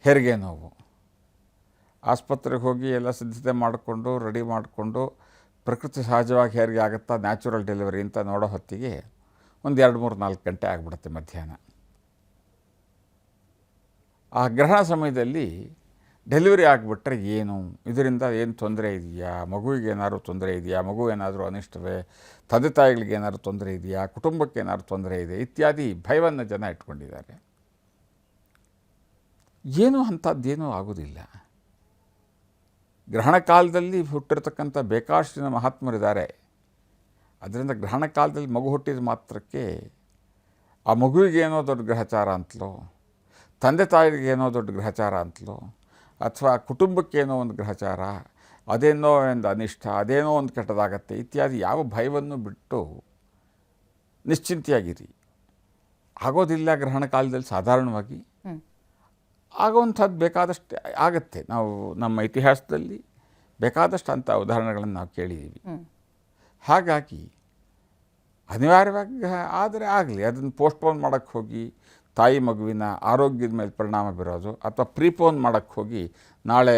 ಹೆರಿಗೆ ನೋವು. ಆಸ್ಪತ್ರೆಗೆ ಹೋಗಿ ಎಲ್ಲ ಸಿದ್ಧತೆ ಮಾಡಿಕೊಂಡು ರೆಡಿ ಮಾಡಿಕೊಂಡು ಪ್ರಕೃತಿ ಸಹಜವಾಗಿ ಹೆರಿಗೆ ಆಗುತ್ತಾ ನ್ಯಾಚುರಲ್ ಡೆಲಿವರಿ ಅಂತ ನೋಡೋ ಹೊತ್ತಿಗೆ ಒಂದು 2-3-4 ಗಂಟೆ ಆಗಿಬಿಡುತ್ತೆ ಮಧ್ಯಾಹ್ನ. ಆ ಗ್ರಹಣ ಸಮಯದಲ್ಲಿ ಡೆಲಿವರಿ ಆಗಿಬಿಟ್ರೆ ಏನು, ಇದರಿಂದ ಏನು ತೊಂದರೆ ಇದೆಯಾ, ಮಗುವಿಗೆ ಏನಾದರೂ ತೊಂದರೆ ಇದೆಯಾ, ಮಗು ಏನಾದರೂ ಅನಿಷ್ಟವೇ, ತಂದೆ ತಾಯಿಗಳಿಗೆ ಏನಾದರೂ ತೊಂದರೆ ಇದೆಯಾ, ಕುಟುಂಬಕ್ಕೆ ಏನಾದರೂ ತೊಂದರೆ ಇದೆ ಇತ್ಯಾದಿ ಭಯವನ್ನು ಜನ ಇಟ್ಕೊಂಡಿದ್ದಾರೆ. ಏನೂ ಅಂಥದ್ದೇನೂ ಆಗೋದಿಲ್ಲ. ಗ್ರಹಣ ಕಾಲದಲ್ಲಿ ಹುಟ್ಟಿರ್ತಕ್ಕಂಥ ಬೇಕಾಷ್ಟು ಜನ ಮಹಾತ್ಮರಿದ್ದಾರೆ. ಅದರಿಂದ ಗ್ರಹಣ ಕಾಲದಲ್ಲಿ ಮಗು ಹುಟ್ಟಿದ ಮಾತ್ರಕ್ಕೆ ಆ ಮಗುವಿಗೆ ಏನೋ ದೊಡ್ಡ ಗ್ರಹಚಾರ ಅಂತಲೋ, ತಂದೆ ತಾಯಿಗೆ ಏನೋ ದೊಡ್ಡ ಗ್ರಹಚಾರ ಅಂತಲೋ, ಅಥವಾ ಕುಟುಂಬಕ್ಕೇನೋ ಒಂದು ಗ್ರಹಚಾರ, ಅದೇನೋ ಒಂದು ಅನಿಷ್ಟ, ಅದೇನೋ ಒಂದು ಕೆಟ್ಟದಾಗತ್ತೆ ಇತ್ಯಾದಿ ಯಾವ ಭಯವನ್ನು ಬಿಟ್ಟು ನಿಶ್ಚಿಂತೆಯಾಗಿರಿ. ಆಗೋದಿಲ್ಲ ಗ್ರಹಣ ಕಾಲದಲ್ಲಿ ಸಾಧಾರಣವಾಗಿ ಆಗೋವಂಥದ್ದು ಬೇಕಾದಷ್ಟು ಆಗತ್ತೆ. ನಾವು ನಮ್ಮ ಇತಿಹಾಸದಲ್ಲಿ ಬೇಕಾದಷ್ಟು ಅಂಥ ಉದಾಹರಣೆಗಳನ್ನು ನಾವು ಕೇಳಿದ್ದೀವಿ. ಹಾಗಾಗಿ ಅನಿವಾರ್ಯವಾಗಿ ಆದರೆ ಆಗಲಿ, ಅದನ್ನು ಪೋಸ್ಟ್ಪೋನ್ ಮಾಡೋಕ್ಕೆ ಹೋಗಿ ತಾಯಿ ಮಗುವಿನ ಆರೋಗ್ಯದ ಮೇಲೆ ಪರಿಣಾಮ ಬೀರೋದು, ಅಥವಾ ಪ್ರೀಪೋನ್ ಮಾಡೋಕ್ಕೆ ಹೋಗಿ ನಾಳೆ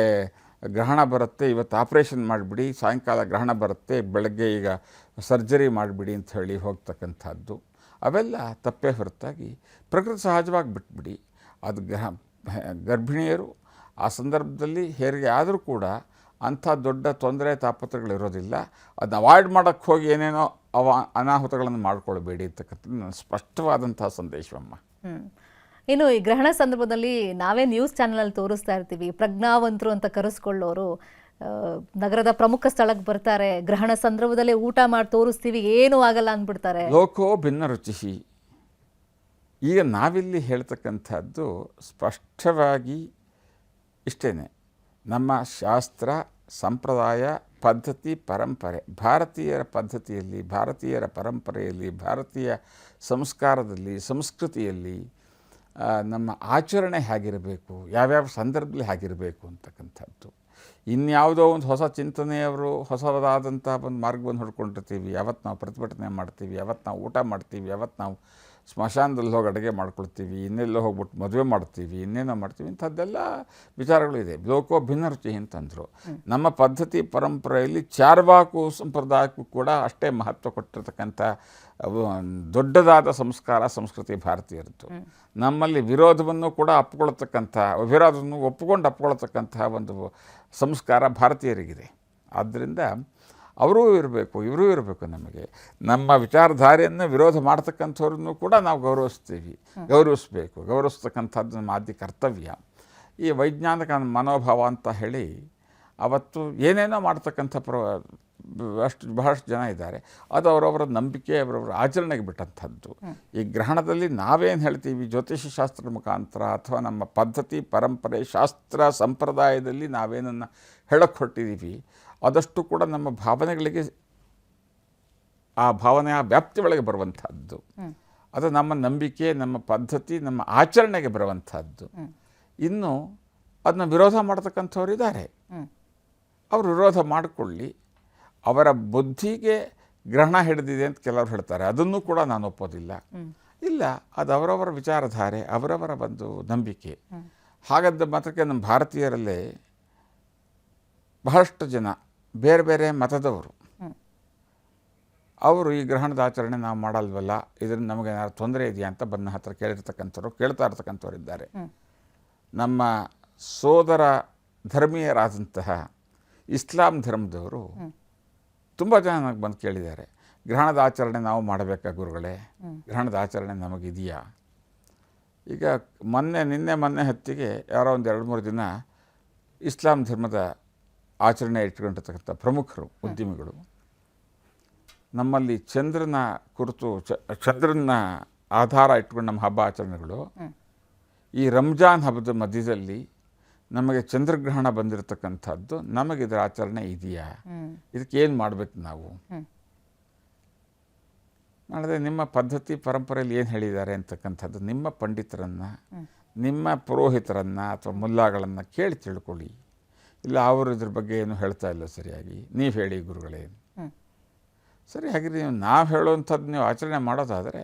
ಗ್ರಹಣ ಬರುತ್ತೆ ಇವತ್ತು ಆಪ್ರೇಷನ್ ಮಾಡಿಬಿಡಿ, ಸಾಯಂಕಾಲ ಗ್ರಹಣ ಬರುತ್ತೆ ಬೆಳಗ್ಗೆ ಈಗ ಸರ್ಜರಿ ಮಾಡಿಬಿಡಿ ಅಂತ ಹೇಳಿ ಹೋಗ್ತಕ್ಕಂಥದ್ದು ಅವೆಲ್ಲ ತಪ್ಪೇ ಹೊರತಾಗಿ ಪ್ರಕೃತಿ ಸಹಜವಾಗಿ ಬಿಟ್ಬಿಡಿ. ಅದು ಗರ್ಭಿಣಿಯರು ಆ ಸಂದರ್ಭದಲ್ಲಿ ಹೆರಿಗೆ ಆದರೂ ಕೂಡ ಅಂಥ ದೊಡ್ಡ ತೊಂದರೆ ತಾಪತ್ರಗಳಿರೋದಿಲ್ಲ. ಅದನ್ನ ಅವಾಯ್ಡ್ ಮಾಡೋಕ್ಕೆ ಹೋಗಿ ಏನೇನೋ ಅನಾಹುತಗಳನ್ನು ಮಾಡ್ಕೊಳ್ಬೇಡಿ ಅಂತಕ್ಕಂಥದ್ದು ನನ್ನ ಸ್ಪಷ್ಟವಾದಂತಹ ಸಂದೇಶವಮ್ಮ. ಇನ್ನು ಈ ಗ್ರಹಣ ಸಂದರ್ಭದಲ್ಲಿ ನಾವೇ ನ್ಯೂಸ್ ಚಾನಲಲ್ಲಿ ತೋರಿಸ್ತಾ ಇರ್ತೀವಿ, ಪ್ರಜ್ಞಾವಂತರು ಅಂತ ಕರೆಸ್ಕೊಳ್ಳೋರು ನಗರದ ಪ್ರಮುಖ ಸ್ಥಳಕ್ಕೆ ಬರ್ತಾರೆ, ಗ್ರಹಣ ಸಂದರ್ಭದಲ್ಲೇ ಊಟ ಮಾಡಿ ತೋರಿಸ್ತೀವಿ ಏನೂ ಆಗಲ್ಲ ಅಂದ್ಬಿಡ್ತಾರೆ. ಲೋಕೋ ಭಿನ್ನ ರುಚಿ. ಈಗ ನಾವಿಲ್ಲಿ ಹೇಳ್ತಕ್ಕಂಥದ್ದು ಸ್ಪಷ್ಟವಾಗಿ ಇಷ್ಟೇ, ನಮ್ಮ ಶಾಸ್ತ್ರ ಸಂಪ್ರದಾಯ ಪದ್ಧತಿ ಪರಂಪರೆ, ಭಾರತೀಯರ ಪದ್ಧತಿಯಲ್ಲಿ, ಭಾರತೀಯರ ಪರಂಪರೆಯಲ್ಲಿ, ಭಾರತೀಯ ಸಂಸ್ಕಾರದಲ್ಲಿ, ಸಂಸ್ಕೃತಿಯಲ್ಲಿ ನಮ್ಮ ಆಚರಣೆ ಹೇಗಿರಬೇಕು, ಯಾವ್ಯಾವ ಸಂದರ್ಭದಲ್ಲಿ ಹೇಗಿರಬೇಕು ಅಂತಕ್ಕಂಥದ್ದು. ಇನ್ಯಾವುದೋ ಒಂದು ಹೊಸ ಚಿಂತನೆಯವರು ಹೊಸದಾದಂಥ ಒಂದು ಮಾರ್ಗವನ್ನು ಹೊಡ್ಕೊಂಡಿರ್ತೀವಿ. ಯಾವತ್ತು ನಾವು ಪ್ರತಿಭಟನೆ ಮಾಡ್ತೀವಿ, ಯಾವತ್ತು ನಾವು ಊಟ ಮಾಡ್ತೀವಿ, ಯಾವತ್ತು ನಾವು ಸ್ಮಶಾನದಲ್ಲಿ ಹೋಗಿ ಅಡುಗೆ ಮಾಡ್ಕೊಳ್ತೀವಿ, ಇನ್ನೆಲ್ಲೋ ಹೋಗ್ಬಿಟ್ಟು ಮದುವೆ ಮಾಡ್ತೀವಿ, ಇನ್ನೇನೋ ಮಾಡ್ತೀವಿ, ಇಂಥದ್ದೆಲ್ಲ ವಿಚಾರಗಳು ಇದೆ. ಲೋಕೋ ಭಿನ್ನ ರುಚಿ ಅಂತಂದರು. ನಮ್ಮ ಪದ್ಧತಿ ಪರಂಪರೆಯಲ್ಲಿ ಚಾರ್ವಾಕು ಸಂಪ್ರದಾಯಕ್ಕೂ ಕೂಡ ಅಷ್ಟೇ ಮಹತ್ವ ಕೊಟ್ಟಿರ್ತಕ್ಕಂಥ ದೊಡ್ಡದಾದ ಸಂಸ್ಕಾರ ಸಂಸ್ಕೃತಿ ಭಾರತೀಯರದ್ದು. ನಮ್ಮಲ್ಲಿ ವಿರೋಧವನ್ನು ಕೂಡ ವಿರೋಧವನ್ನು ಒಪ್ಪಿಕೊಂಡು ಅಪ್ಪಿಕೊಳ್ತಕ್ಕಂತಹ ಒಂದು ಸಂಸ್ಕಾರ ಭಾರತೀಯರಿಗಿದೆ. ಆದ್ದರಿಂದ ಅವರೂ ಇರಬೇಕು, ಇವರೂ ಇರಬೇಕು. ನಮಗೆ ನಮ್ಮ ವಿಚಾರಧಾರೆಯನ್ನು ವಿರೋಧ ಮಾಡ್ತಕ್ಕಂಥವ್ರನ್ನು ಕೂಡ ನಾವು ಗೌರವಿಸಬೇಕು. ಗೌರವಿಸ್ತಕ್ಕಂಥದ್ದು ನಮ್ಮ ಆದ್ಯ ಕರ್ತವ್ಯ. ಈ ವೈಜ್ಞಾನಿಕ ಮನೋಭಾವ ಅಂತ ಹೇಳಿ ಅವತ್ತು ಏನೇನೋ ಮಾಡ್ತಕ್ಕಂಥ ಬಹಳಷ್ಟು ಜನ ಇದ್ದಾರೆ. ಅದು ಅವರವರ ನಂಬಿಕೆ, ಅವರವರ ಆಚರಣೆಗೆ ಬಿಟ್ಟಂಥದ್ದು. ಈ ಗ್ರಹಣದಲ್ಲಿ ನಾವೇನು ಹೇಳ್ತೀವಿ ಜ್ಯೋತಿಷ ಶಾಸ್ತ್ರದ ಮುಖಾಂತರ ಅಥವಾ ನಮ್ಮ ಪದ್ಧತಿ ಪರಂಪರೆ ಶಾಸ್ತ್ರ ಸಂಪ್ರದಾಯದಲ್ಲಿ ನಾವೇನನ್ನು ಹೇಳಕ್ಕೆ ಹೊರಟಿದ್ದೀವಿ ಅದಷ್ಟು ಕೂಡ ನಮ್ಮ ಭಾವನೆಗಳಿಗೆ, ಆ ಭಾವನೆಯ ವ್ಯಾಪ್ತಿ ಒಳಗೆ ಬರುವಂಥದ್ದು. ಅದು ನಮ್ಮ ನಂಬಿಕೆ, ನಮ್ಮ ಪದ್ಧತಿ, ನಮ್ಮ ಆಚರಣೆಗೆ ಬರುವಂಥದ್ದು. ಇನ್ನು ಅದನ್ನ ವಿರೋಧ ಮಾಡ್ತಕ್ಕಂಥವ್ರು ಇದ್ದಾರೆ. ಅವರು ವಿರೋಧ ಮಾಡಿಕೊಳ್ಳಿ. ಅವರ ಬುದ್ಧಿಗೆ ಗ್ರಹಣ ಹಿಡಿದಿದೆ ಅಂತ ಕೆಲವರು ಹೇಳ್ತಾರೆ, ಅದನ್ನು ಕೂಡ ನಾನು ಒಪ್ಪೋದಿಲ್ಲ. ಇಲ್ಲ, ಅದು ಅವರವರ ವಿಚಾರಧಾರೆ, ಅವರವರ ಒಂದು ನಂಬಿಕೆ. ಹಾಗಾದ ಮಾತ್ರಕ್ಕೆ ನಮ್ಮ ಭಾರತೀಯರಲ್ಲೇ ಬಹಳಷ್ಟು ಜನ ಬೇರೆ ಬೇರೆ ಮತದವರು, ಅವರು ಈ ಗ್ರಹಣದ ಆಚರಣೆ ನಾವು ಮಾಡಲ್ವಲ್ಲ, ಇದರಿಂದ ನಮಗೆ ಏನಾದ್ರು ತೊಂದರೆ ಇದೆಯಾ ಅಂತ ಬಂದ ಹತ್ರ ಕೇಳ್ತಾ ಇರ್ತಕ್ಕಂಥವ್ರು ಇದ್ದಾರೆ. ನಮ್ಮ ಸೋದರ ಧರ್ಮೀಯರಾದಂತಹ ಇಸ್ಲಾಂ ಧರ್ಮದವರು ತುಂಬ ಜನ ನನಗೆ ಬಂದು ಕೇಳಿದ್ದಾರೆ, ಗ್ರಹಣದ ಆಚರಣೆ ನಾವು ಮಾಡಬೇಕಾ ಗುರುಗಳೇ, ಗ್ರಹಣದ ಆಚರಣೆ ನಮಗಿದೆಯಾ? ಈಗ ನಿನ್ನೆ ಹೊತ್ತಿಗೆ ಯಾರೋ ಒಂದು 2-3 ದಿನ ಇಸ್ಲಾಂ ಧರ್ಮದ ಆಚರಣೆ ಇಟ್ಕೊಂಡಿರ್ತಕ್ಕಂಥ ಪ್ರಮುಖರು, ಉದ್ಯಮಿಗಳು ನಮ್ಮಲ್ಲಿ ಚಂದ್ರನ ಕುರಿತು ಚಂದ್ರನ ಆಧಾರ ಇಟ್ಕೊಂಡು ನಮ್ಮ ಹಬ್ಬ ಆಚರಣೆಗಳು, ಈ ರಂಜಾನ್ ಹಬ್ಬದ ಮಧ್ಯದಲ್ಲಿ ನಮಗೆ ಚಂದ್ರಗ್ರಹಣ ಬಂದಿರತಕ್ಕಂಥದ್ದು, ನಮಗೆ ಇದರ ಆಚರಣೆ ಇದೆಯಾ, ಇದಕ್ಕೆ ಏನು ಮಾಡಬೇಕು ನಾವು? ಮಾಡಿದ್ರೆ ನಿಮ್ಮ ಪದ್ಧತಿ ಪರಂಪರೆಯಲ್ಲಿ ಏನು ಹೇಳಿದ್ದಾರೆ ಅಂತಕ್ಕಂಥದ್ದು ನಿಮ್ಮ ಪಂಡಿತರನ್ನು, ನಿಮ್ಮ ಪುರೋಹಿತರನ್ನು ಅಥವಾ ಮುಲ್ಲಾಗಳನ್ನು ಕೇಳಿ ತಿಳ್ಕೊಳ್ಳಿ. ಇಲ್ಲ ಅವರು ಇದ್ರ ಬಗ್ಗೆ ಏನು ಹೇಳ್ತಾ ಇಲ್ಲ ಸರಿಯಾಗಿ, ನೀವು ಹೇಳಿ ಗುರುಗಳೇ. ಸರಿ, ಹಾಗಿದ್ರೆ ನಾವು ಹೇಳುವಂಥದ್ದು ನೀವು ಆಚರಣೆ ಮಾಡೋದಾದರೆ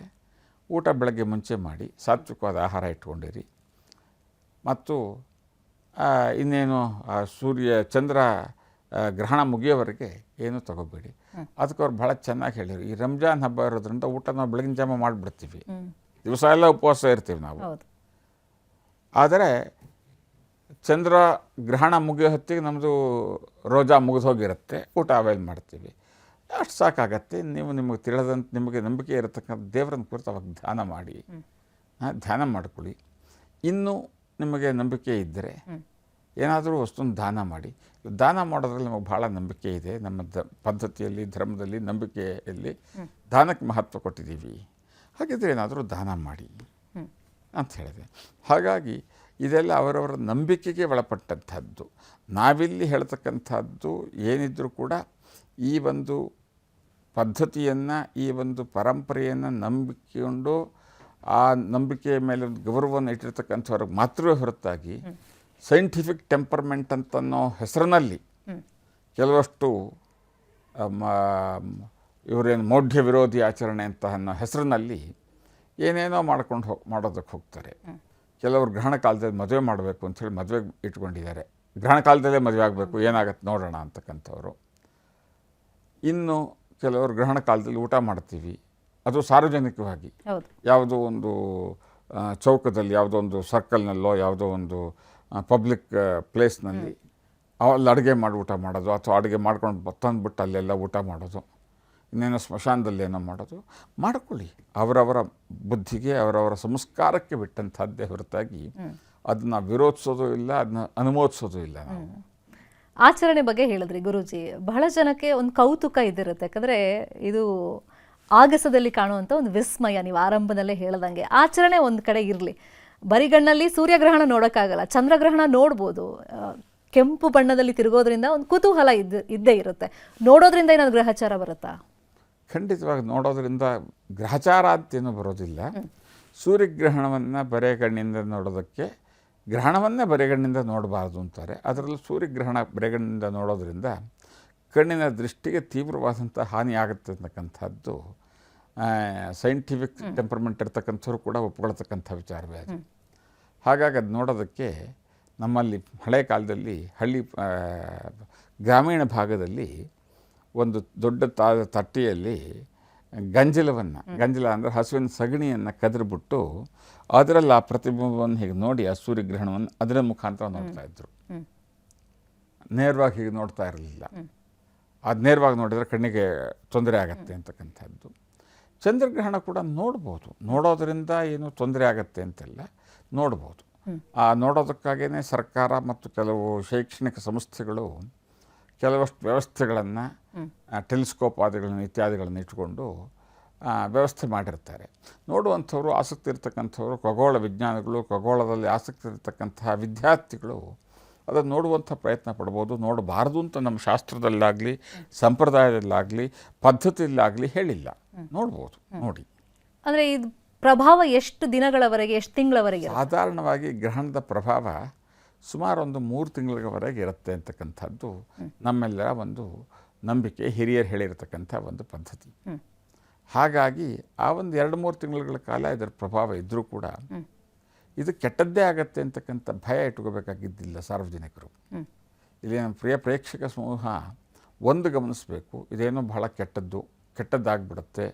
ಊಟ ಬೆಳಗ್ಗೆ ಮುಂಚೆ ಮಾಡಿ ಸಾತ್ವಿಕವಾದ ಆಹಾರ ಇಟ್ಕೊಂಡಿರಿ. ಮತ್ತು ಇನ್ನೇನು ಚಂದ್ರ ಗ್ರಹಣ ಮುಗಿಯೋವರೆಗೆ ಏನೂ ತಗೋಬೇಡಿ. ಅದಕ್ಕೆ ಅವ್ರು ಭಾಳ ಚೆನ್ನಾಗಿ ಹೇಳಿದ್ರು, ಈ ರಂಜಾನ್ ಹಬ್ಬ ಇರೋದ್ರಿಂದ ಊಟ ನಾವು ಬೆಳಗಿನ ಜಾಮ ಮಾಡಿಬಿಡ್ತೀವಿ, ದಿವಸ ಎಲ್ಲ ಉಪವಾಸ ಇರ್ತೀವಿ ನಾವು. ಆದರೆ ಚಂದ್ರ ಗ್ರಹಣ ಮುಗಿಯೋ ಹೊತ್ತಿಗೆ ನಮ್ಮದು ರೋಜಾ ಮುಗಿದು ಹೋಗಿರುತ್ತೆ, ಊಟ ಅವೈಲ್ ಮಾಡ್ತೀವಿ, ಅಷ್ಟು ಸಾಕಾಗತ್ತೆ. ನೀವು ನಿಮಗೆ ತಿಳಿದಂತೆ ನಿಮಗೆ ನಂಬಿಕೆ ಇರತಕ್ಕಂಥ ದೇವರನ್ನ ಕುರಿತು ಅವಾಗ ಧ್ಯಾನ ಮಾಡಿ, ಧ್ಯಾನ ಮಾಡ್ಕೊಳ್ಳಿ. ಇನ್ನೂ ನಿಮಗೆ ನಂಬಿಕೆ ಇದ್ದರೆ ಏನಾದರೂ ವಸ್ತುನ ದಾನ ಮಾಡಿ. ದಾನ ಮಾಡೋದ್ರಲ್ಲಿ ನಮಗೆ ಭಾಳ ನಂಬಿಕೆ ಇದೆ. ನಮ್ಮ ಪದ್ಧತಿಯಲ್ಲಿ, ಧರ್ಮದಲ್ಲಿ, ನಂಬಿಕೆಯಲ್ಲಿ ದಾನಕ್ಕೆ ಮಹತ್ವ ಕೊಟ್ಟಿದ್ದೀವಿ. ಹಾಗಿದ್ರೆ ಏನಾದರೂ ದಾನ ಮಾಡಿ ಅಂತ ಹೇಳಿದೆ. ಹಾಗಾಗಿ ಇದೆಲ್ಲ ಅವರವರ ನಂಬಿಕೆಗೆ ಒಳಪಟ್ಟಂಥದ್ದು. ನಾವಿಲ್ಲಿ ಹೇಳ್ತಕ್ಕಂಥದ್ದು ಏನಿದ್ರೂ ಕೂಡ ಈ ಒಂದು ಪದ್ಧತಿಯನ್ನು, ಈ ಒಂದು ಪರಂಪರೆಯನ್ನು ನಂಬಿಕೊಂಡು ಆ ನಂಬಿಕೆಯ ಮೇಲೆ ಒಂದು ಗೌರವವನ್ನು ಇಟ್ಟಿರ್ತಕ್ಕಂಥವ್ರಿಗೆ ಮಾತ್ರವೇ ಹೊರತಾಗಿ ಸೈಂಟಿಫಿಕ್ ಟೆಂಪರ್ಮೆಂಟ್ ಅಂತನ್ನೋ ಹೆಸರಿನಲ್ಲಿ ಕೆಲವಷ್ಟು ಇವರೇನು ಮೌಢ್ಯ ವಿರೋಧಿ ಆಚರಣೆ ಅಂತ ಅನ್ನೋ ಹೆಸರಿನಲ್ಲಿ ಏನೇನೋ ಮಾಡೋದಕ್ಕೆ ಹೋಗ್ತಾರೆ. ಕೆಲವರು ಗ್ರಹಣ ಕಾಲದಲ್ಲಿ ಮದುವೆ ಮಾಡಬೇಕು ಅಂಥೇಳಿ ಮದುವೆ ಇಟ್ಕೊಂಡಿದ್ದಾರೆ, ಗ್ರಹಣ ಕಾಲದಲ್ಲೇ ಮದುವೆ ಆಗಬೇಕು, ಏನಾಗತ್ತೆ ನೋಡೋಣ ಅಂತಕ್ಕಂಥವ್ರು. ಇನ್ನು ಕೆಲವರು ಗ್ರಹಣ ಕಾಲದಲ್ಲಿ ಊಟ ಮಾಡ್ತೀವಿ, ಅದು ಸಾರ್ವಜನಿಕವಾಗಿ ಯಾವುದೋ ಒಂದು ಚೌಕದಲ್ಲಿ, ಯಾವುದೋ ಒಂದು ಸರ್ಕಲ್ನಲ್ಲೋ, ಯಾವುದೋ ಒಂದು ಪಬ್ಲಿಕ್ ಪ್ಲೇಸ್ನಲ್ಲಿ ಅಲ್ಲಿ ಅಡುಗೆ ಮಾಡಿ ಊಟ ಮಾಡೋದು, ಅಥವಾ ಅಡುಗೆ ಮಾಡ್ಕೊಂಡು ತಂದುಬಿಟ್ಟು ಅಲ್ಲೆಲ್ಲ ಊಟ ಮಾಡೋದು, ಇನ್ನೇನೋ ಸ್ಮಶಾನದಲ್ಲಿ ಏನೋ ಮಾಡೋದು ಮಾಡ್ಕೊಳ್ಳಿ. ಅವರವರ ಬುದ್ಧಿಗೆ, ಅವರವರ ಸಂಸ್ಕಾರಕ್ಕೆ ಬಿಟ್ಟಂಥದ್ದೇ ಹೊರತಾಗಿ ಅದನ್ನ ವಿರೋಧಿಸೋದು ಇಲ್ಲ, ಅದನ್ನ ಅನುಮೋದಿಸೋದು ಇಲ್ಲ. ನಾವು ಆಚರಣೆ ಬಗ್ಗೆ ಹೇಳಿದ್ರಿ ಗುರೂಜಿ, ಬಹಳ ಜನಕ್ಕೆ ಒಂದು ಕೌತುಕ ಇದಿರುತ್ತೆ. ಯಾಕಂದರೆ ಇದು ಆಗಸದಲ್ಲಿ ಕಾಣುವಂಥ ಒಂದು ವಿಸ್ಮಯ. ನೀವು ಆರಂಭದಲ್ಲೇ ಹೇಳ್ದಂಗೆ ಆಚರಣೆ ಒಂದು ಕಡೆ ಇರಲಿ, ಬರಿಗಣ್ಣಲ್ಲಿ ಸೂರ್ಯಗ್ರಹಣ ನೋಡೋಕ್ಕಾಗಲ್ಲ, ಚಂದ್ರಗ್ರಹಣ ನೋಡ್ಬೋದು. ಕೆಂಪು ಬಣ್ಣದಲ್ಲಿ ತಿರುಗೋದ್ರಿಂದ ಒಂದು ಕುತೂಹಲ ಇದ್ದೇ ಇರುತ್ತೆ. ನೋಡೋದ್ರಿಂದ ಏನಾದ್ರು ಗ್ರಹಚಾರ ಬರುತ್ತಾ? ಖಂಡಿತವಾಗಿ ನೋಡೋದ್ರಿಂದ ಗ್ರಹಚಾರ ಅಂತೇನೂ ಬರೋದಿಲ್ಲ. ಸೂರ್ಯಗ್ರಹಣವನ್ನು ಬರೆಗಣ್ಣಿಂದ ನೋಡೋದಕ್ಕೆ, ಗ್ರಹಣವನ್ನೇ ಬರೆಗಣ್ಣಿಂದ ನೋಡಬಾರ್ದು ಅಂತಾರೆ. ಅದರಲ್ಲೂ ಸೂರ್ಯಗ್ರಹಣ ಬರೆಗಣ್ಣಿಂದ ನೋಡೋದ್ರಿಂದ ಕಣ್ಣಿನ ದೃಷ್ಟಿಗೆ ತೀವ್ರವಾದಂಥ ಹಾನಿ ಆಗುತ್ತೆ ಅಂತಕ್ಕಂಥದ್ದು ಸೈಂಟಿಫಿಕ್ ಟೆಂಪರ್ಮೆಂಟ್ ಇರ್ತಕ್ಕಂಥವ್ರು ಕೂಡ ಒಪ್ಕೊಳ್ತಕ್ಕಂಥ ವಿಚಾರವೇ ಅದು. ಹಾಗಾಗಿ ಅದು ನೋಡೋದಕ್ಕೆ ನಮ್ಮಲ್ಲಿ ಹಳೆ ಕಾಲದಲ್ಲಿ ಗ್ರಾಮೀಣ ಭಾಗದಲ್ಲಿ ಒಂದು ದೊಡ್ಡ ತಟ್ಟೆಯಲ್ಲಿ ಗಂಜಲ ಅಂದರೆ ಹಸುವಿನ ಸಗಣಿಯನ್ನು ಕದ್ರಿಬಿಟ್ಟು ಅದರಲ್ಲಿ ಆ ಪ್ರತಿಬಿಂಬವನ್ನು ಹೀಗೆ ನೋಡಿ ಆ ಸೂರ್ಯಗ್ರಹಣವನ್ನು ಅದರ ಮುಖಾಂತರ ನೋಡ್ತಾ ಇದ್ರು. ನೇರವಾಗಿ ಹೀಗೆ ನೋಡ್ತಾ ಇರಲಿಲ್ಲ. ಅದು ನೇರವಾಗಿ ನೋಡಿದರೆ ಕಣ್ಣಿಗೆ ತೊಂದರೆ ಆಗತ್ತೆ ಅಂತಕ್ಕಂಥದ್ದು. ಚಂದ್ರಗ್ರಹಣ ಕೂಡ ನೋಡ್ಬೋದು, ನೋಡೋದರಿಂದ ಏನು ತೊಂದರೆ ಆಗತ್ತೆ ಅಂತೆಲ್ಲ ನೋಡ್ಬೋದು. ಆ ನೋಡೋದಕ್ಕಾಗೇ ಸರ್ಕಾರ ಮತ್ತು ಕೆಲವು ಶೈಕ್ಷಣಿಕ ಸಂಸ್ಥೆಗಳು ಕೆಲವಷ್ಟು ವ್ಯವಸ್ಥೆಗಳನ್ನು, ಟೆಲಿಸ್ಕೋಪ್ ಆದಿಗಳನ್ನು ಇತ್ಯಾದಿಗಳನ್ನು ಇಟ್ಕೊಂಡು ವ್ಯವಸ್ಥೆ ಮಾಡಿರ್ತಾರೆ. ನೋಡುವಂಥವ್ರು, ಆಸಕ್ತಿ ಇರ್ತಕ್ಕಂಥವ್ರು, ಖಗೋಳ ವಿಜ್ಞಾನಿಗಳು, ಖಗೋಳದಲ್ಲಿ ಆಸಕ್ತಿ ಇರತಕ್ಕಂತಹ ವಿದ್ಯಾರ್ಥಿಗಳು ಅದನ್ನು ನೋಡುವಂಥ ಪ್ರಯತ್ನ ಪಡ್ಬೋದು. ನೋಡಬಾರ್ದು ಅಂತ ನಮ್ಮ ಶಾಸ್ತ್ರದಲ್ಲಾಗಲಿ, ಸಂಪ್ರದಾಯದಲ್ಲಾಗಲಿ, ಪದ್ಧತಿಯಲ್ಲಾಗಲಿ ಹೇಳಿಲ್ಲ. ನೋಡ್ಬೋದು, ನೋಡಿ. ಅಂದರೆ ಇದು ಪ್ರಭಾವ ಎಷ್ಟು ದಿನಗಳವರೆಗೆ, ಎಷ್ಟು ತಿಂಗಳವರೆಗೆ? ಸಾಧಾರಣವಾಗಿ ಗ್ರಹಣದ ಪ್ರಭಾವ ಸುಮಾರು ಒಂದು 3 ತಿಂಗಳವರೆಗೆ ಇರುತ್ತೆ ಅಂತಕ್ಕಂಥದ್ದು ನಮ್ಮೆಲ್ಲರ ಒಂದು ನಂಬಿಕೆ, ಹಿರಿಯರು ಹೇಳಿರತಕ್ಕಂಥ ಒಂದು ಪದ್ಧತಿ. ಹಾಗಾಗಿ ಆ ಒಂದು 2-3 ತಿಂಗಳ ಕಾಲ ಇದರ ಪ್ರಭಾವ ಇದ್ದರೂ ಕೂಡ ಇದು ಕೆಟ್ಟದ್ದೇ ಆಗತ್ತೆ ಅಂತಕ್ಕಂಥ ಭಯ ಇಟ್ಕೋಬೇಕಾಗಿದ್ದಿಲ್ಲ ಸಾರ್ವಜನಿಕರು. ಇಲ್ಲಿ ನಮ್ಮ ಪ್ರಿಯ ಪ್ರೇಕ್ಷಕ ಸಮೂಹ ಒಂದು ಗಮನಿಸಬೇಕು, ಇದೇನೋ ಬಹಳ ಕೆಟ್ಟದ್ದಾಗ್ಬಿಡುತ್ತೆ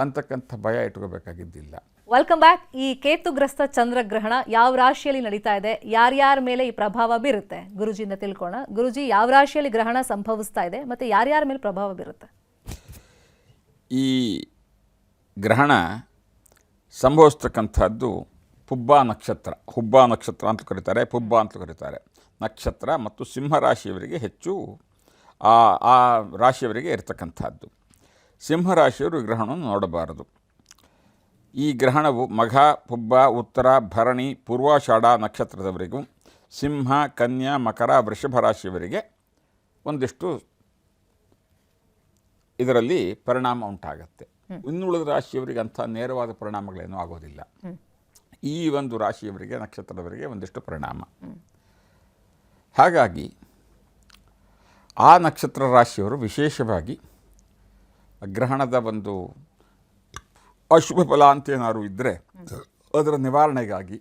ಅಂತಕ್ಕಂಥ ಭಯ ಇಟ್ಕೋಬೇಕಾಗಿದ್ದಿಲ್ಲ. Welcome back. ಈ ಕೇತುಗ್ರಸ್ತ ಚಂದ್ರಗ್ರಹಣ ಯಾವ ರಾಶಿಯಲ್ಲಿ ನಡೀತಾ ಇದೆ, ಯಾರ್ಯಾರ ಮೇಲೆ ಈ ಪ್ರಭಾವ ಬೀರುತ್ತೆ ಗುರುಜಿಯಿಂದ ತಿಳ್ಕೋಣ. ಗುರುಜಿ, ಯಾವ ರಾಶಿಯಲ್ಲಿ ಗ್ರಹಣ ಸಂಭವಿಸ್ತಾ ಇದೆ ಮತ್ತು ಯಾರ್ಯಾರ ಮೇಲೆ ಪ್ರಭಾವ ಬೀರುತ್ತೆ? ಈ ಗ್ರಹಣ ಸಂಭವಿಸ್ತಕ್ಕಂಥದ್ದು ಹುಬ್ಬ ನಕ್ಷತ್ರ ಅಂತ ಕರೀತಾರೆ, ಪುಬ್ಬ ಅಂತ ಕರೀತಾರೆ ನಕ್ಷತ್ರ, ಮತ್ತು ಸಿಂಹರಾಶಿಯವರಿಗೆ ಹೆಚ್ಚು ಆ ರಾಶಿಯವರಿಗೆ ಇರತಕ್ಕಂಥದ್ದು. ಸಿಂಹರಾಶಿಯವರು ಈ ಗ್ರಹಣವನ್ನು ನೋಡಬಾರದು. ಈ ಗ್ರಹಣವು ಮಘ, ಪುಬ್ಬ, ಉತ್ತರ, ಭರಣಿ, ಪೂರ್ವಾಷಾಢ ನಕ್ಷತ್ರದವರಿಗೂ, ಸಿಂಹ, ಕನ್ಯಾ, ಮಕರ, ವೃಷಭ ರಾಶಿಯವರಿಗೆ ಒಂದಿಷ್ಟು ಇದರಲ್ಲಿ ಪರಿಣಾಮ ಉಂಟಾಗತ್ತೆ. ಇನ್ನುಳಿದ ರಾಶಿಯವರಿಗೆ ಅಂಥ ನೇರವಾದ ಪರಿಣಾಮಗಳೇನೂ ಆಗೋದಿಲ್ಲ. ಈ ಒಂದು ರಾಶಿಯವರಿಗೆ, ನಕ್ಷತ್ರದವರಿಗೆ ಒಂದಿಷ್ಟು ಪರಿಣಾಮ. ಹಾಗಾಗಿ ಆ ನಕ್ಷತ್ರ ರಾಶಿಯವರು ವಿಶೇಷವಾಗಿ ಗ್ರಹಣದ ಒಂದು ಅಶುಭ ಫಲ ಅಂತೇನಾದ್ರು ಇದ್ದರೆ ಅದರ ನಿವಾರಣೆಗಾಗಿ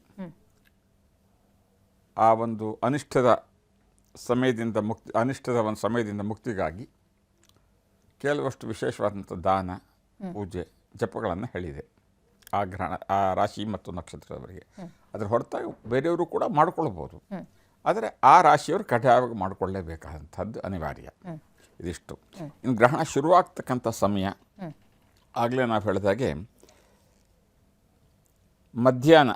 ಆ ಒಂದು ಅನಿಷ್ಟದ ಒಂದು ಸಮಯದಿಂದ ಮುಕ್ತಿಗಾಗಿ ಕೆಲವಷ್ಟು ವಿಶೇಷವಾದಂಥ ದಾನ, ಪೂಜೆ, ಜಪಗಳನ್ನು ಹೇಳಿದೆ ಆ ರಾಶಿ ಮತ್ತು ನಕ್ಷತ್ರದವರಿಗೆ. ಅದರ ಹೊರತಾಗಿ ಬೇರೆಯವರು ಕೂಡ ಮಾಡಿಕೊಳ್ಬೋದು, ಆದರೆ ಆ ರಾಶಿಯವರು ಕಡ್ಡಾಯವಾಗಿ ಮಾಡಿಕೊಳ್ಳಲೇಬೇಕಾದಂಥದ್ದು ಅನಿವಾರ್ಯ. ಇದಿಷ್ಟು. ಇನ್ನು ಗ್ರಹಣ ಶುರುವಾಗ್ತಕ್ಕಂಥ ಸಮಯ ಆಗಲೇ ನಾವು ಹೇಳಿದಾಗೆ ಮಧ್ಯಾಹ್ನ,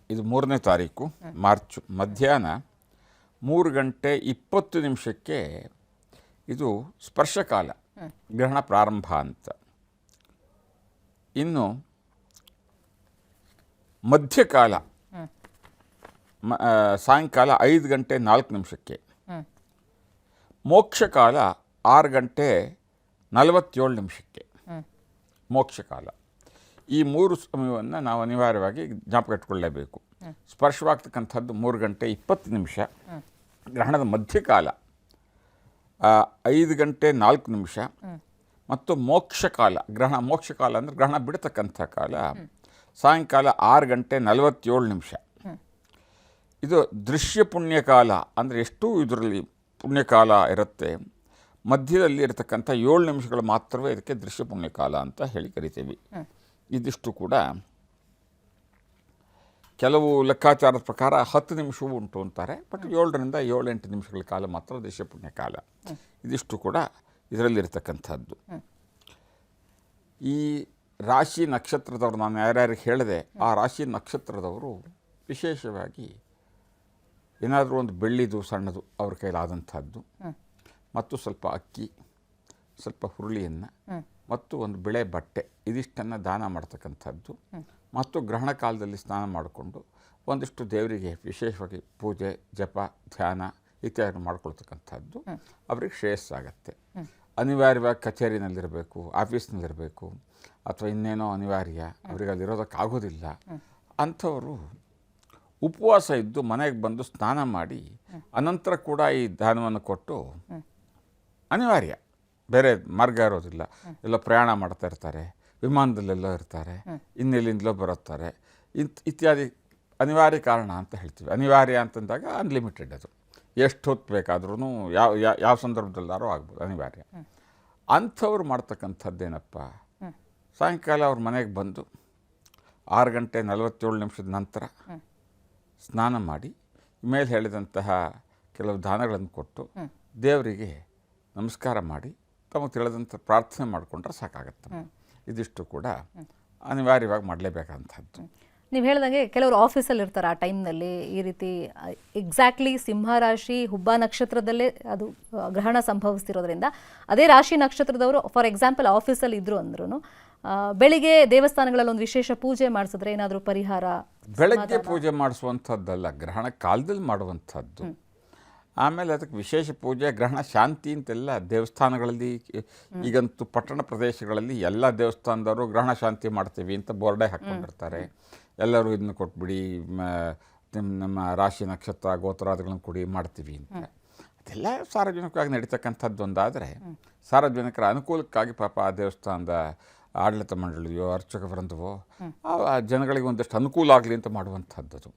ಇದು 3ನೇ ತಾರೀಕು ಮಾರ್ಚು, ಮಧ್ಯಾಹ್ನ 3:20 ಇದು ಸ್ಪರ್ಶಕಾಲ, ಗ್ರಹಣ ಪ್ರಾರಂಭ ಅಂತ. ಇನ್ನು ಮಧ್ಯಕಾಲ ಸಾಯಂಕಾಲ 5:04 ಮೋಕ್ಷಕಾಲ 6:47 ಮೋಕ್ಷಕಾಲ. ಈ 3 ಸಮಯವನ್ನು ನಾವು ಅನಿವಾರ್ಯವಾಗಿ ಜ್ಞಾಪಕ ಇಟ್ಕೊಳ್ಳೇಬೇಕು. ಸ್ಪರ್ಶವಾಗ್ತಕ್ಕಂಥದ್ದು 3:20 ಗ್ರಹಣದ ಮಧ್ಯಕಾಲ 5:04 ಮತ್ತು ಮೋಕ್ಷಕಾಲ, ಮೋಕ್ಷಕಾಲ ಅಂದರೆ ಗ್ರಹಣ ಬಿಡ್ತಕ್ಕಂಥ ಕಾಲ ಸಾಯಂಕಾಲ 6:47. ಇದು ದೃಶ್ಯ ಪುಣ್ಯಕಾಲ ಅಂದರೆ ಎಷ್ಟು ಇದರಲ್ಲಿ ಪುಣ್ಯಕಾಲ ಇರುತ್ತೆ. ಮಧ್ಯದಲ್ಲಿ ಇರತಕ್ಕಂಥ 7 ನಿಮಿಷಗಳು ಮಾತ್ರವೇ ಇದಕ್ಕೆ ದೃಶ್ಯ ಪುಣ್ಯಕಾಲ ಅಂತ ಹೇಳಿ ಕರಿತೀವಿ. ಇದಿಷ್ಟು ಕೂಡ ಕೆಲವು ಲೆಕ್ಕಾಚಾರದ ಪ್ರಕಾರ 10 ನಿಮಿಷವೂ ಉಂಟು ಅಂತಾರೆ, ಬಟ್ 7ರಿಂದ 7-8 ನಿಮಿಷಗಳ ಕಾಲ ಮಾತ್ರ ದೃಶ್ಯ ಪುಣ್ಯಕಾಲ. ಇದಿಷ್ಟು ಕೂಡ ಇದರಲ್ಲಿರ್ತಕ್ಕಂಥದ್ದು. ಈ ರಾಶಿ ನಕ್ಷತ್ರದವರು ನಾನು ಯಾರ್ಯಾರಿಗೆ ಹೇಳಿದೆ, ಆ ರಾಶಿ ನಕ್ಷತ್ರದವರು ವಿಶೇಷವಾಗಿ ಏನಾದರೂ ಒಂದು ಬೆಳ್ಳಿದು ಸಣ್ಣದು ಅವ್ರ ಕೈಲಾದಂಥದ್ದು ಮತ್ತು ಸ್ವಲ್ಪ ಅಕ್ಕಿ, ಸ್ವಲ್ಪ ಹುರುಳಿಯನ್ನು ಮತ್ತು ಒಂದು ಬಿಳೆ ಬಟ್ಟೆ, ಇದಿಷ್ಟನ್ನು ದಾನ ಮಾಡ್ತಕ್ಕಂಥದ್ದು. ಮತ್ತು ಗ್ರಹಣ ಕಾಲದಲ್ಲಿ ಸ್ನಾನ ಮಾಡಿಕೊಂಡು ಒಂದಿಷ್ಟು ದೇವರಿಗೆ ವಿಶೇಷವಾಗಿ ಪೂಜೆ, ಜಪ, ಧ್ಯಾನ ಇತ್ಯಾದಿ ಮಾಡ್ಕೊಳ್ತಕ್ಕಂಥದ್ದು ಅವ್ರಿಗೆ ಶ್ರೇಯಸ್ಸಾಗತ್ತೆ. ಅನಿವಾರ್ಯವಾಗಿ ಕಚೇರಿನಲ್ಲಿರಬೇಕು, ಆಫೀಸ್ನಲ್ಲಿರಬೇಕು, ಅಥವಾ ಇನ್ನೇನೋ ಅನಿವಾರ್ಯ ಅವರಿಗೆ ಅಲ್ಲಿರೋದಕ್ಕಾಗೋದಿಲ್ಲ ಅಂಥವರು ಉಪವಾಸ ಇದ್ದು ಮನೆಗೆ ಬಂದು ಸ್ನಾನ ಮಾಡಿ ಅನಂತರ ಕೂಡ ಈ ದಾನವನ್ನು ಕೊಟ್ಟು, ಅನಿವಾರ್ಯ ಬೇರೆ ಮಾರ್ಗ ಇರೋದಿಲ್ಲ, ಎಲ್ಲ ಪ್ರಯಾಣ ಮಾಡ್ತಾ ಇರ್ತಾರೆ, ವಿಮಾನದಲ್ಲೆಲ್ಲೋ ಇರ್ತಾರೆ, ಇನ್ನೆಲ್ಲಿಂದಲೋ ಬರುತ್ತಾರೆ, ಇತ್ಯಾದಿ ಅನಿವಾರ್ಯ ಕಾರಣ ಅಂತ ಹೇಳ್ತೀವಿ. ಅನಿವಾರ್ಯ ಅಂತಂದಾಗ ಅನ್ಲಿಮಿಟೆಡ್, ಅದು ಎಷ್ಟು ಹೊತ್ತು ಬೇಕಾದ್ರೂ ಯಾವ ಸಂದರ್ಭದಲ್ಲಾರೋ ಆಗ್ಬೋದು, ಅನಿವಾರ್ಯ. ಅಂಥವ್ರು ಮಾಡ್ತಕ್ಕಂಥದ್ದೇನಪ್ಪ, ಸಾಯಂಕಾಲ ಅವ್ರ ಮನೆಗೆ ಬಂದು 6:47 ನಂತರ ಸ್ನಾನ ಮಾಡಿ ಮೇಲೆ ಹೇಳಿದಂತಹ ಕೆಲವು ದಾನಗಳನ್ನು ಕೊಟ್ಟು ದೇವರಿಗೆ ನಮಸ್ಕಾರ ಮಾಡಿ ತಮಗೆ ತಿಳಿದಂಥ ಪ್ರಾರ್ಥನೆ ಮಾಡಿಕೊಂಡ್ರೆ ಸಾಕಾಗತ್ತೆ. ಇದಿಷ್ಟು ಕೂಡ ಅನಿವಾರ್ಯವಾಗಿ ಮಾಡಲೇಬೇಕಾದಂಥದ್ದು. ನೀವು ಹೇಳ್ದಂಗೆ ಕೆಲವರು ಆಫೀಸಲ್ಲಿ ಇರ್ತಾರೆ ಆ ಟೈಮ್ನಲ್ಲಿ, ಈ ರೀತಿ ಎಕ್ಸಾಕ್ಟ್ಲಿ ಸಿಂಹರಾಶಿ ಹುಬ್ಬ ನಕ್ಷತ್ರದಲ್ಲೇ ಅದು ಗ್ರಹಣ ಸಂಭವಿಸ್ತಿರೋದ್ರಿಂದ ಅದೇ ರಾಶಿ ನಕ್ಷತ್ರದವರು ಫಾರ್ ಎಕ್ಸಾಂಪಲ್ ಆಫೀಸಲ್ಲಿ ಇದ್ರು ಅಂದ್ರೂ ಬೆಳಿಗ್ಗೆ ದೇವಸ್ಥಾನಗಳಲ್ಲಿ ಒಂದು ವಿಶೇಷ ಪೂಜೆ ಮಾಡಿಸಿದ್ರೆ ಏನಾದರೂ ಪರಿಹಾರ? ಬೆಳಗ್ಗೆ ಪೂಜೆ ಮಾಡಿಸುವಂಥದ್ದಲ್ಲ, ಗ್ರಹಣ ಕಾಲದಲ್ಲಿ ಮಾಡುವಂಥದ್ದು. ಆಮೇಲೆ ಅದಕ್ಕೆ ವಿಶೇಷ ಪೂಜೆ, ಗ್ರಹಣ ಶಾಂತಿ ಅಂತೆಲ್ಲ ದೇವಸ್ಥಾನಗಳಲ್ಲಿ, ಈಗಂತೂ ಪಟ್ಟಣ ಪ್ರದೇಶಗಳಲ್ಲಿ ಎಲ್ಲ ದೇವಸ್ಥಾನದವರು ಗ್ರಹಣ ಶಾಂತಿ ಮಾಡ್ತೀವಿ ಅಂತ ಬೋರ್ಡೇ ಹಾಕ್ಕೊಂಡಿರ್ತಾರೆ. ಎಲ್ಲರೂ ಇದನ್ನು ಕೊಟ್ಬಿಡಿ, ನಮ್ಮ ರಾಶಿ ನಕ್ಷತ್ರ ಗೋತ್ರಾದಿಗಳನ್ನು ಕೊಡಿ ಮಾಡ್ತೀವಿ ಅಂತ. ಅದೆಲ್ಲ ಸಾರ್ವಜನಿಕವಾಗಿ ನಡೀತಕ್ಕಂಥದ್ದು ಒಂದಾದರೆ, ಸಾರ್ವಜನಿಕರ ಅನುಕೂಲಕ್ಕಾಗಿ ಪಾಪ ಆ ದೇವಸ್ಥಾನದ ಆಡಳಿತ ಮಂಡಳಿಯೋ ಅರ್ಚಕ ವೃಂದವೋ ಆ ಜನಗಳಿಗೆ ಒಂದಷ್ಟು ಅನುಕೂಲ ಆಗಲಿ ಅಂತ ಮಾಡುವಂಥದ್ದು.